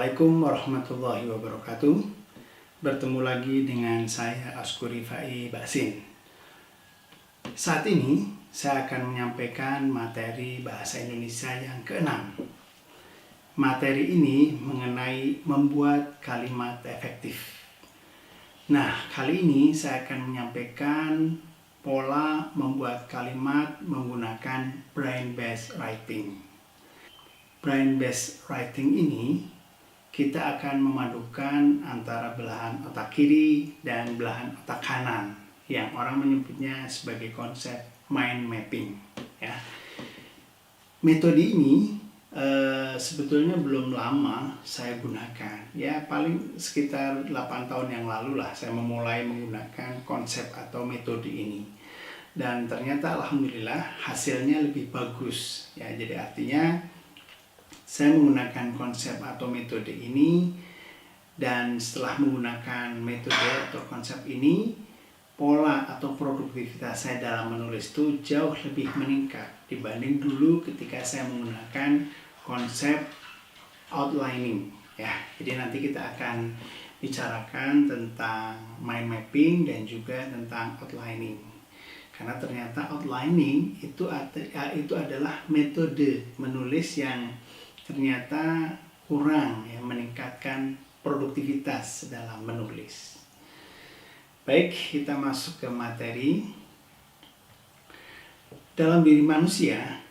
Assalamualaikum warahmatullahi wabarakatuh. Bertemu lagi dengan saya Askuri Fai Basin. Saat ini saya akan menyampaikan materi bahasa Indonesia yang ke-6. Materi ini mengenai membuat kalimat efektif. Nah, kali ini saya akan menyampaikan pola membuat kalimat menggunakan brain-based writing. Brain-based writing ini kita akan memadukan antara belahan otak kiri dan belahan otak kanan yang orang menyebutnya sebagai konsep mind mapping. Ya. Metode ini sebetulnya belum lama saya gunakan. Ya, paling sekitar 8 tahun yang lalu lah saya memulai menggunakan konsep atau metode ini. Dan ternyata alhamdulillah hasilnya lebih bagus. Ya, jadi artinya saya menggunakan konsep atau metode ini, dan setelah menggunakan metode atau konsep ini, pola atau produktivitas saya dalam menulis itu jauh lebih meningkat dibanding dulu ketika saya menggunakan konsep outlining. Ya, jadi nanti kita akan bicarakan tentang mind mapping dan juga tentang outlining. Karena ternyata outlining itu adalah metode menulis yang ternyata kurang ya, meningkatkan produktivitas dalam menulis. Baik, kita masuk ke materi. Dalam diri manusia,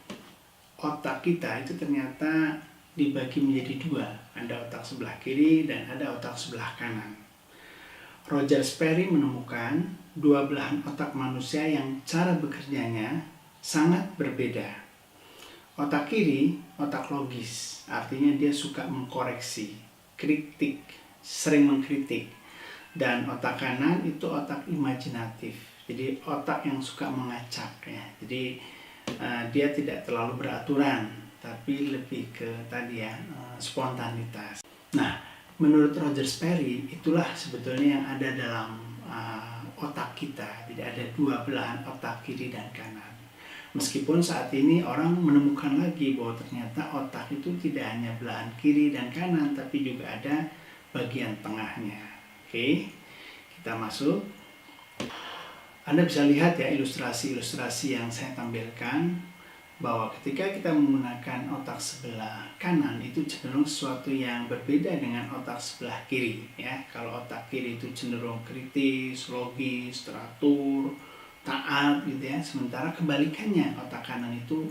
otak kita itu ternyata dibagi menjadi dua. Ada otak sebelah kiri dan ada otak sebelah kanan. Roger Sperry menemukan dua belahan otak manusia yang cara bekerjanya sangat berbeda. Otak kiri, otak logis, artinya dia suka mengkoreksi, kritik, sering mengkritik. Dan otak kanan itu otak imajinatif, jadi otak yang suka mengacak ya. Jadi dia tidak terlalu beraturan, tapi lebih ke tadi ya, spontanitas. Nah, menurut Roger Sperry, itulah sebetulnya yang ada dalam otak kita. Jadi ada dua belahan otak kiri dan kanan. Meskipun saat ini orang menemukan lagi bahwa ternyata otak itu tidak hanya belahan kiri dan kanan, tapi juga ada bagian tengahnya. Oke, kita masuk. Anda bisa lihat ya ilustrasi-ilustrasi yang saya tampilkan, bahwa ketika kita menggunakan otak sebelah kanan itu cenderung sesuatu yang berbeda dengan otak sebelah kiri. Ya, kalau otak kiri itu cenderung kritis, logis, teratur, taat gitu ya, sementara kebalikannya otak kanan itu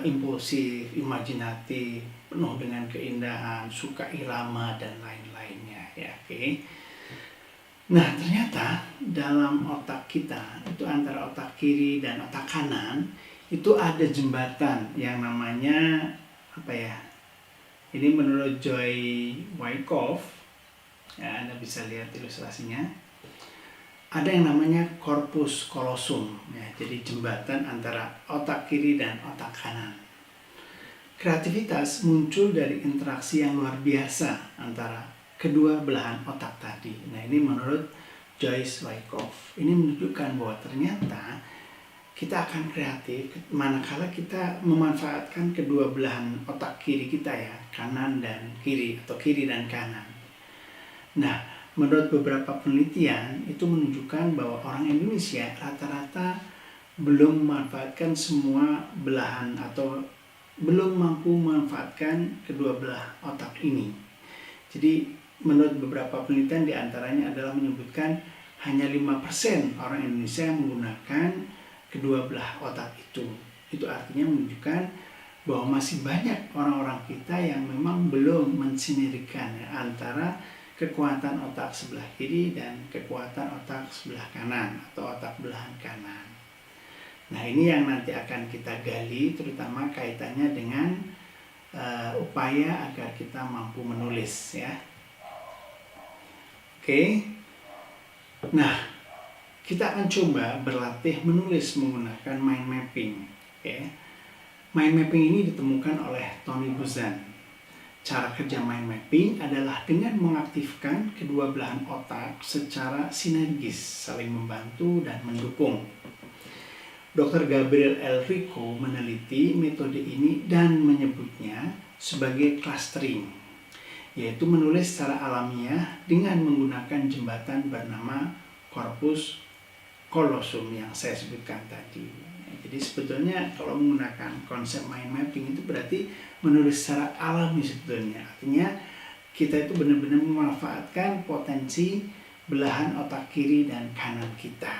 impulsif, imajinatif, penuh dengan keindahan, suka irama dan lain-lainnya ya. Oke. Nah, ternyata dalam otak kita itu antara otak kiri dan otak kanan itu ada jembatan yang namanya apa ya? Ini menurut Joy Wyckoff ya, Anda bisa lihat ilustrasinya. Ada yang namanya corpus callosum ya, jadi jembatan antara otak kiri dan otak kanan. Kreativitas muncul dari interaksi yang luar biasa antara kedua belahan otak tadi. Nah, ini menurut Joyce Wyckoff. Ini menunjukkan bahwa ternyata kita akan kreatif manakala kita memanfaatkan kedua belahan otak kiri kita ya, kanan dan kiri atau kiri dan kanan. Nah, menurut beberapa penelitian itu menunjukkan bahwa orang Indonesia rata-rata belum memanfaatkan semua belahan atau belum mampu memanfaatkan kedua belah otak ini. Jadi menurut beberapa penelitian diantaranya adalah menyebutkan hanya 5% orang Indonesia yang menggunakan kedua belah otak itu. Itu artinya menunjukkan bahwa masih banyak orang-orang kita yang memang belum mensinergikan ya, antara kekuatan otak sebelah kiri dan kekuatan otak sebelah kanan atau otak belahan kanan. Nah, ini yang nanti akan kita gali, terutama kaitannya dengan upaya agar kita mampu menulis ya. Oke. Nah, kita akan coba berlatih menulis menggunakan mind mapping. Oke. Mind mapping ini ditemukan oleh Tony Buzan. Cara kerja mind mapping adalah dengan mengaktifkan kedua belahan otak secara sinergis, saling membantu dan mendukung. Dr. Gabriel L. Rico meneliti metode ini dan menyebutnya sebagai clustering. yaitu menulis secara alamiah dengan menggunakan jembatan bernama corpus callosum yang saya sebutkan tadi. Jadi sebetulnya kalau menggunakan konsep mind mapping itu berarti menulis secara alami sebetulnya. Artinya kita itu benar-benar memanfaatkan potensi belahan otak kiri dan kanan kita.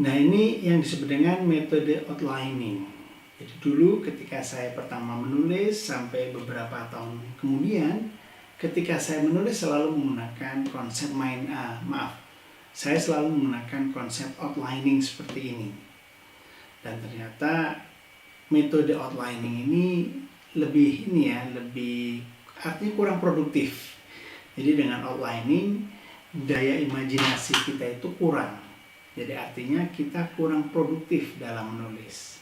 Nah, ini yang disebut dengan metode outlining. Jadi dulu ketika saya pertama menulis sampai beberapa tahun kemudian, ketika saya menulis selalu menggunakan konsep saya selalu menggunakan konsep outlining seperti ini. Dan ternyata metode outlining ini lebih artinya kurang produktif. Jadi dengan outlining daya imajinasi kita itu kurang. Jadi artinya kita kurang produktif dalam menulis.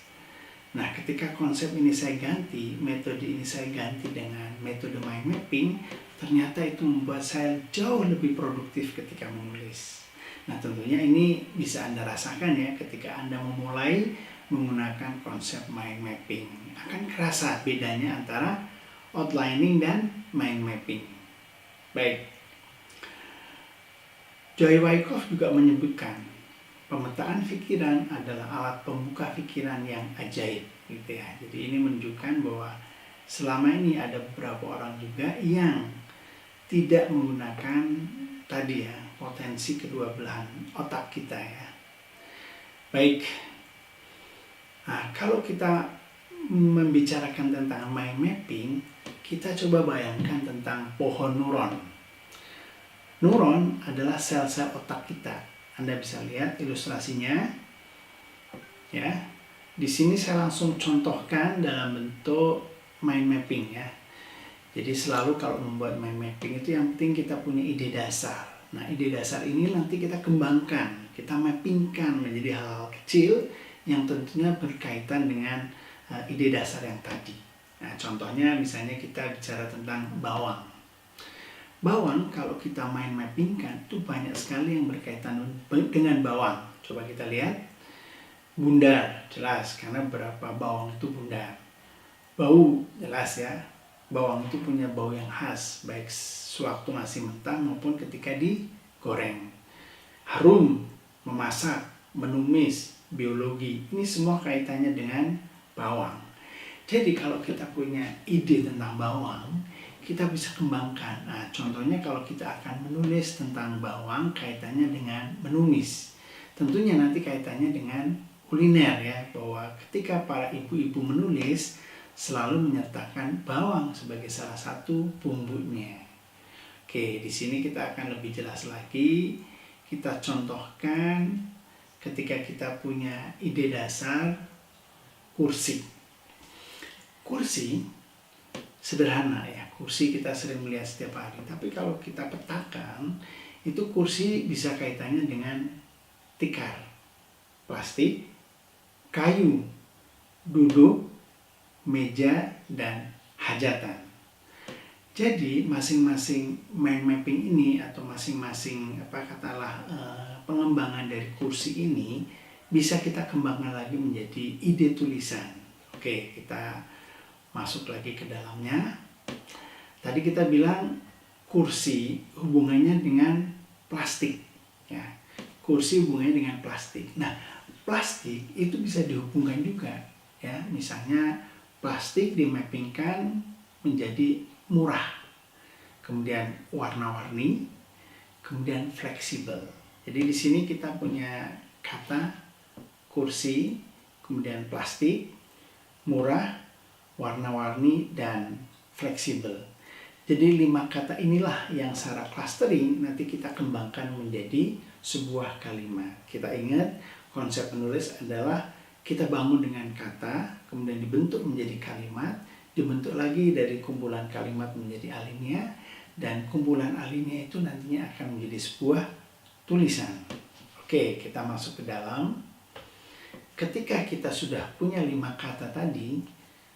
Nah, ketika konsep ini saya ganti, metode ini saya ganti dengan metode mind mapping, ternyata itu membuat saya jauh lebih produktif ketika menulis. Nah, tentunya ini bisa Anda rasakan ya ketika Anda memulai menggunakan konsep mind mapping. Akan kerasa bedanya antara outlining dan mind mapping. Baik. Joy Wyckoff juga menyebutkan pemetaan pikiran adalah alat pembuka pikiran yang ajaib, gitu ya. Jadi ini menunjukkan bahwa selama ini ada beberapa orang juga yang tidak menggunakan tadi ya potensi kedua belahan otak kita ya. Baik. Nah, kalau kita membicarakan tentang mind mapping, kita coba bayangkan tentang pohon neuron. Neuron adalah sel-sel otak kita. Anda bisa lihat ilustrasinya. Ya. Di sini saya langsung contohkan dalam bentuk mind mapping ya. Jadi selalu kalau membuat mind mapping itu yang penting kita punya ide dasar. Nah, ide dasar ini nanti kita kembangkan, kita mappingkan menjadi hal-hal kecil yang tentunya berkaitan dengan ide dasar yang tadi. Nah, contohnya misalnya kita bicara tentang bawang. Bawang kalau kita mind mappingkan itu banyak sekali yang berkaitan dengan bawang. Coba kita lihat. Bundar, jelas karena berapa bawang itu bundar. Bau, jelas ya. Bawang itu punya bau yang khas, baik sewaktu masih mentah maupun ketika digoreng. Harum, memasak, menumis, biologi, ini semua kaitannya dengan bawang. Jadi kalau kita punya ide tentang bawang, kita bisa kembangkan. Nah, contohnya kalau kita akan menulis tentang bawang, kaitannya dengan menumis. Tentunya nanti kaitannya dengan kuliner ya, bahwa ketika para ibu-ibu menulis, selalu menyertakan bawang sebagai salah satu bumbunya. Oke, di sini kita akan lebih jelas lagi. Kita contohkan ketika kita punya ide dasar kursi. Kursi sederhana ya, kursi kita sering melihat setiap hari. Tapi kalau kita petakan, itu kursi bisa kaitannya dengan tikar, plastik, kayu, duduk, meja, dan hajatan. Jadi masing-masing mind mapping ini atau masing-masing pengembangan dari kursi ini bisa kita kembangkan lagi menjadi ide tulisan. Oke, kita masuk lagi ke dalamnya. Tadi kita bilang kursi hubungannya dengan plastik ya. Kursi hubungannya dengan plastik. Nah, plastik itu bisa dihubungkan juga ya. Misalnya plastik dimappingkan menjadi murah, kemudian warna-warni, kemudian fleksibel. Jadi di sini kita punya kata kursi, kemudian plastik, murah, warna-warni, dan fleksibel. Jadi 5 kata inilah yang secara clustering nanti kita kembangkan menjadi sebuah kalimat. Kita ingat konsep penulis adalah kita bangun dengan kata, kemudian dibentuk menjadi kalimat, dibentuk lagi dari kumpulan kalimat menjadi alinea, dan kumpulan alinea itu nantinya akan menjadi sebuah tulisan. Oke, kita masuk ke dalam. Ketika kita sudah punya 5 kata tadi,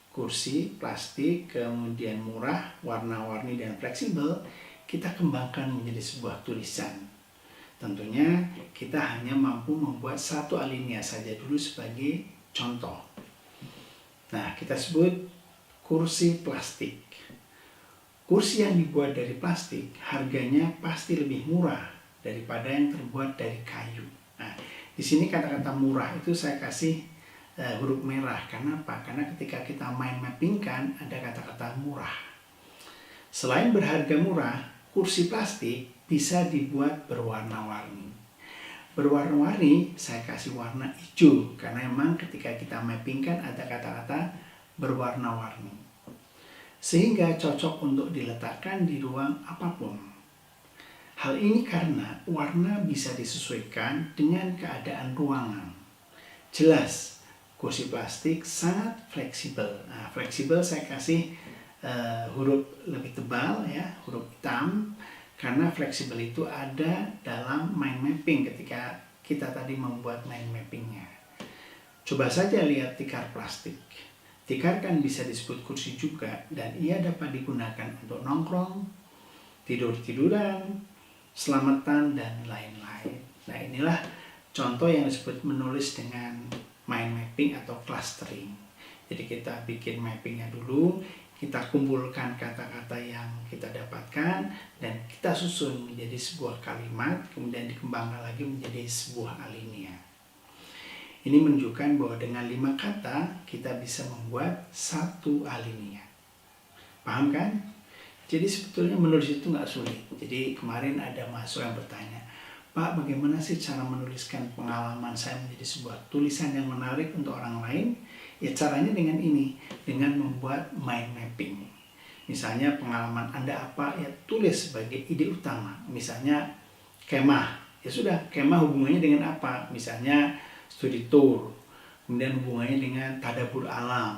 kursi, plastik, kemudian murah, warna-warni, dan fleksibel, kita kembangkan menjadi sebuah tulisan. Tentunya kita hanya mampu membuat satu alinea saja dulu sebagai contoh. Nah, kita sebut kursi plastik. kursi yang dibuat dari plastik harganya pasti lebih murah daripada yang terbuat dari kayu. Nah, di sini kata-kata murah itu saya kasih huruf merah. Karena apa? Karena ketika kita mind mappingkan ada kata-kata murah. Selain berharga murah, kursi plastik bisa dibuat berwarna-warni. Berwarna-warni saya kasih warna hijau karena memang ketika kita mappingkan ada kata-kata berwarna-warni. Sehingga cocok untuk diletakkan di ruang apapun. Hal ini karena warna bisa disesuaikan dengan keadaan ruangan. Jelas, kursi plastik sangat fleksibel. Nah, fleksibel saya kasih huruf lebih tebal ya, huruf hitam, karena fleksibel itu ada dalam mind mapping ketika kita tadi membuat mind mappingnya. Coba saja lihat tikar plastik. Tikar kan bisa disebut kursi juga dan ia dapat digunakan untuk nongkrong, tidur-tiduran, selamatan, dan lain-lain. Nah, inilah contoh yang disebut menulis dengan mind mapping atau clustering. Jadi kita bikin mappingnya dulu, kita kumpulkan kata-kata yang kita dapatkan dan kita susun menjadi sebuah kalimat, kemudian dikembangkan lagi menjadi sebuah alinea. Ini menunjukkan bahwa dengan 5 kata kita bisa membuat satu alinea. Paham kan? Jadi sebetulnya menulis itu nggak sulit. Jadi kemarin ada mahasiswa yang bertanya, Pak, bagaimana sih cara menuliskan pengalaman saya menjadi sebuah tulisan yang menarik untuk orang lain? Ya caranya dengan ini, dengan membuat mind mapping. Misalnya pengalaman Anda apa, ya tulis sebagai ide utama. Misalnya kemah, ya sudah, kemah hubungannya dengan apa? Misalnya studi tour, kemudian hubungannya dengan tadabbur alam,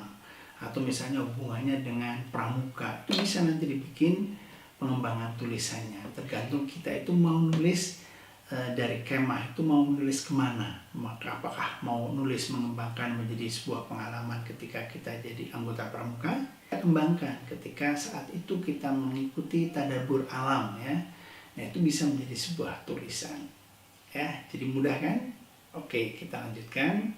atau misalnya hubungannya dengan pramuka. Itu bisa nanti dibikin pengembangan tulisannya. Tergantung kita itu mau nulis dari kemah itu mau nulis kemana. Maka apakah mau nulis mengembangkan menjadi sebuah pengalaman ketika kita jadi anggota pramuka? Kita kembangkan ketika saat itu kita mengikuti tadabbur alam ya. Nah, itu bisa menjadi sebuah tulisan. Ya, jadi mudah kan? Oke, kita lanjutkan.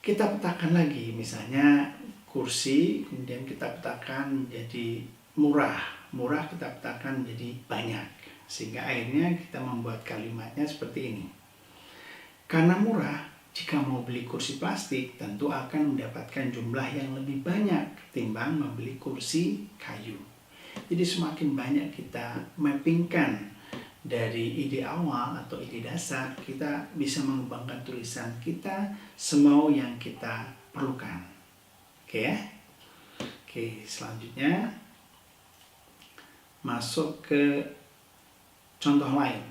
Kita petakan lagi, misalnya kursi, kemudian kita petakan menjadi murah. Murah kita petakan menjadi banyak. Sehingga akhirnya kita membuat kalimatnya seperti ini. Karena murah, jika mau beli kursi plastik, tentu akan mendapatkan jumlah yang lebih banyak ketimbang membeli kursi kayu. Jadi semakin banyak kita mappingkan dari ide awal atau ide dasar, kita bisa mengembangkan tulisan kita semau yang kita perlukan. Oke ya? Oke, selanjutnya masuk ke contoh lain.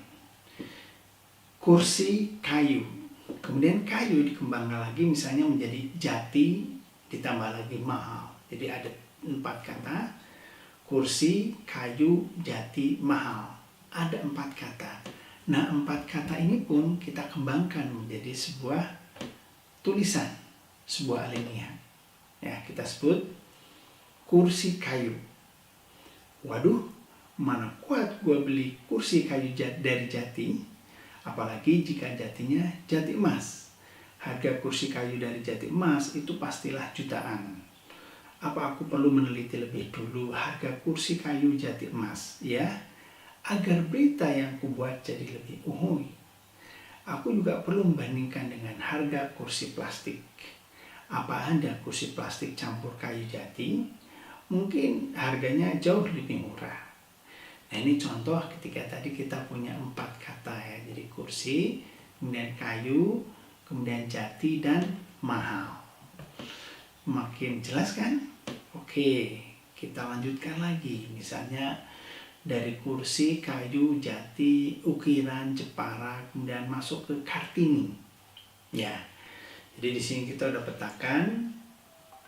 Kursi kayu. Kemudian kayu dikembangkan lagi misalnya menjadi jati ditambah lagi mahal. Jadi ada 4 kata. Kursi, kayu, jati, mahal. Ada 4 kata. Nah, 4 kata ini pun kita kembangkan menjadi sebuah tulisan, sebuah alinea. Ya, kita sebut kursi kayu. Waduh, mana kuat gua beli kursi kayu dari jati, apalagi jika jatinya jati emas. Harga kursi kayu dari jati emas itu pastilah jutaan. Apa aku perlu meneliti lebih dulu harga kursi kayu jati emas? Ya, agar berita yang kubuat jadi lebih uhuy. Aku juga perlu membandingkan dengan harga kursi plastik. Apa ada kursi plastik campur kayu jati? Mungkin harganya jauh lebih murah. Nah, ini contoh ketika tadi kita punya 4 kata ya. Jadi kursi, kemudian kayu, kemudian jati, dan mahal. Makin jelas kan? Oke, kita lanjutkan lagi. Misalnya dari kursi, kayu, jati, ukiran, Jepara, kemudian masuk ke Kartini. Ya, jadi di sini kita udah petakan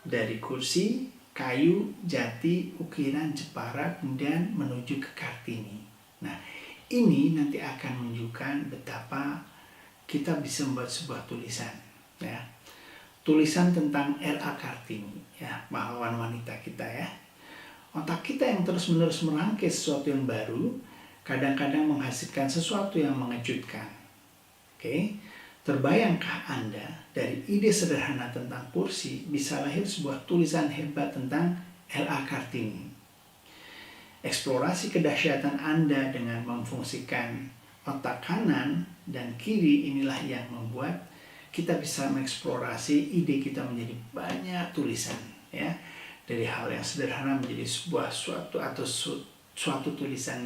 dari kursi, kayu, jati, ukiran, Jepara, kemudian menuju ke Kartini. Nah, ini nanti akan menunjukkan betapa kita bisa membuat sebuah tulisan. Ya, tulisan tentang R.A. Kartini, ya, pahlawan wanita kita ya. Otak kita yang terus-menerus merangkai sesuatu yang baru, kadang-kadang menghasilkan sesuatu yang mengejutkan. Oke, terbayangkah Anda dari ide sederhana tentang kursi bisa lahir sebuah tulisan hebat tentang R.A. Kartini? eksplorasi kedahsyatan Anda dengan memfungsikan otak kanan dan kiri, inilah yang membuat kita bisa mengeksplorasi ide kita menjadi banyak tulisan, ya. Dari hal yang sederhana menjadi suatu tulisan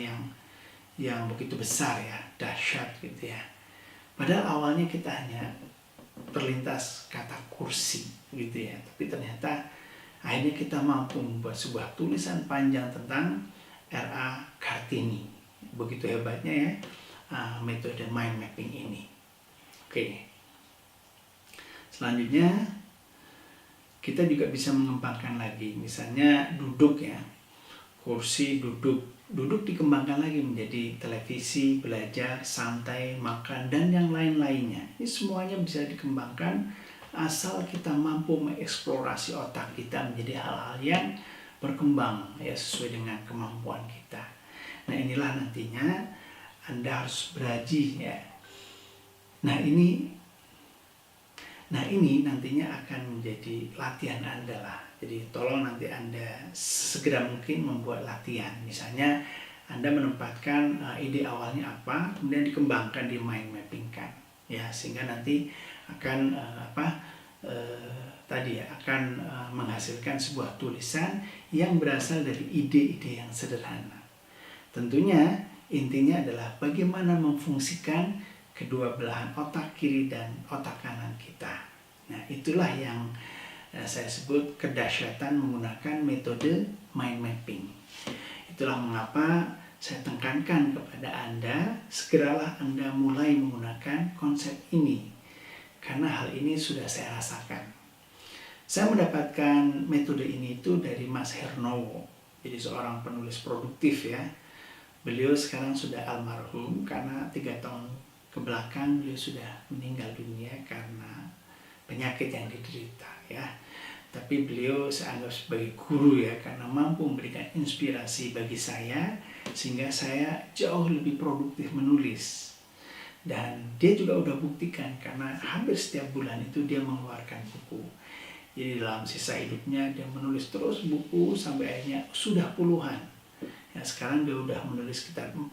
yang begitu besar, ya, dahsyat gitu ya. Padahal awalnya kita hanya terlintas kata kursi gitu ya, tapi ternyata akhirnya kita mampu membuat sebuah tulisan panjang tentang R.A. Kartini. Begitu hebatnya ya metode mind mapping ini. Oke. Selanjutnya kita juga bisa mengembangkan lagi, misalnya duduk ya, kursi, duduk dikembangkan lagi menjadi televisi, belajar, santai, makan, dan yang lain-lainnya. Ini semuanya bisa dikembangkan asal kita mampu mengeksplorasi otak kita menjadi hal-hal yang berkembang ya, sesuai dengan kemampuan kita. Nah, inilah nantinya Anda harus beraji ya. Nah ini nantinya akan menjadi latihan Anda lah. Jadi tolong nanti Anda segera mungkin membuat latihan. Misalnya Anda menempatkan ide awalnya apa, kemudian dikembangkan di mind mapping kan, ya, sehingga nanti akan akan menghasilkan sebuah tulisan yang berasal dari ide-ide yang sederhana. Tentunya intinya adalah bagaimana memfungsikan kedua belahan otak kiri dan otak kanan kita. Nah, itulah yang saya sebut kedahsyatan menggunakan metode mind mapping. Itulah mengapa saya tekankan kepada Anda, segeralah Anda mulai menggunakan konsep ini. Karena hal ini sudah saya rasakan. Saya mendapatkan metode ini itu dari Mas Hernowo. Jadi seorang penulis produktif ya. Beliau sekarang sudah almarhum karena 3 tahun kebelakang beliau sudah meninggal dunia karena penyakit yang diderita ya. Tapi beliau saya anggap sebagai guru ya, karena mampu memberikan inspirasi bagi saya sehingga saya jauh lebih produktif menulis. Dan dia juga udah buktikan karena hampir setiap bulan itu dia mengeluarkan buku. Jadi dalam sisa hidupnya dia menulis terus buku sampai akhirnya sudah puluhan. Ya, sekarang dia udah menulis sekitar 40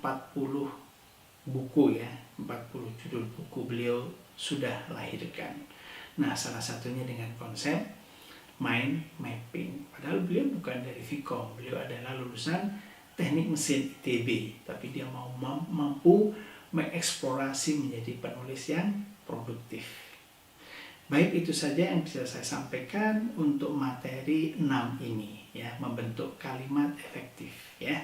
buku ya, 40 judul buku beliau sudah lahirkan. Nah, salah satunya dengan konsep mind mapping. Padahal beliau bukan dari Vkom, beliau adalah lulusan teknik mesin ITB, tapi dia mampu mengeksplorasi menjadi penulis yang produktif. Baik, itu saja yang bisa saya sampaikan untuk materi 6 ini ya, membentuk kalimat efektif ya.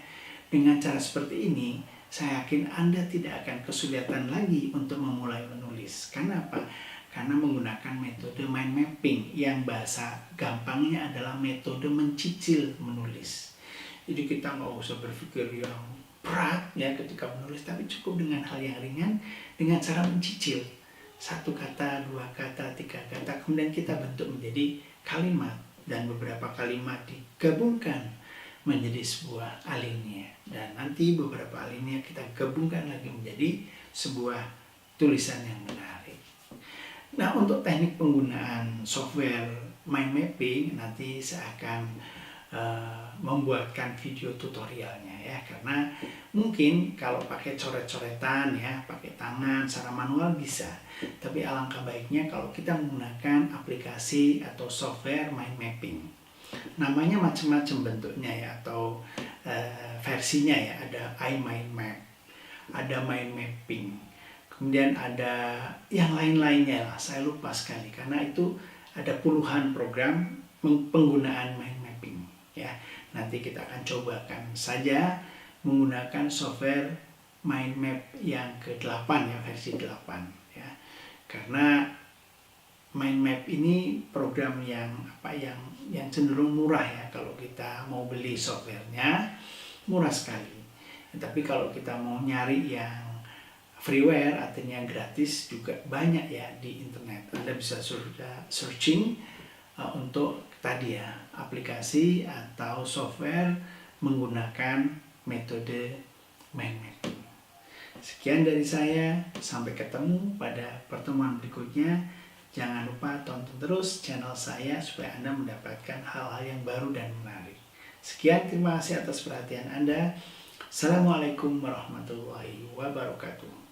Dengan cara seperti ini, saya yakin Anda tidak akan kesulitan lagi untuk memulai menulis. Karena apa? Karena menggunakan metode mind mapping yang bahasa gampangnya adalah metode mencicil menulis. Jadi kita nggak usah berpikir yang berat ya ketika menulis, tapi cukup dengan hal yang ringan, dengan cara mencicil 1 kata, 2 kata, 3 kata, kemudian kita bentuk menjadi kalimat, dan beberapa kalimat digabungkan menjadi sebuah alinea, dan nanti beberapa alinea kita gabungkan lagi menjadi sebuah tulisan yang menarik. Nah, untuk teknik penggunaan software mind mapping nanti saya akan membuatkan video tutorialnya ya, karena mungkin kalau pakai coret-coretan ya, pakai tangan secara manual bisa, tapi alangkah baiknya kalau kita menggunakan aplikasi atau software mind mapping. Namanya macam-macam bentuknya ya, atau versinya ya, ada iMindMap, ada mind mapping, kemudian ada yang lain-lainnya lah, saya lupa sekali karena itu ada puluhan program penggunaan mind mapping ya. Nanti kita akan cobakan saja menggunakan software mind map yang ke-8 ya, versi 8 ya. Karena mind map ini program yang cenderung murah ya, kalau kita mau beli softwarenya murah sekali. Tapi kalau kita mau nyari yang freeware, artinya gratis, juga banyak ya di internet. Anda bisa searching untuk tadi ya, aplikasi atau software menggunakan metode mind mapping. Sekian dari saya, sampai ketemu pada pertemuan berikutnya. Jangan lupa tonton terus channel saya supaya Anda mendapatkan hal-hal yang baru dan menarik. Sekian, terima kasih atas perhatian Anda. Assalamualaikum warahmatullahi wabarakatuh.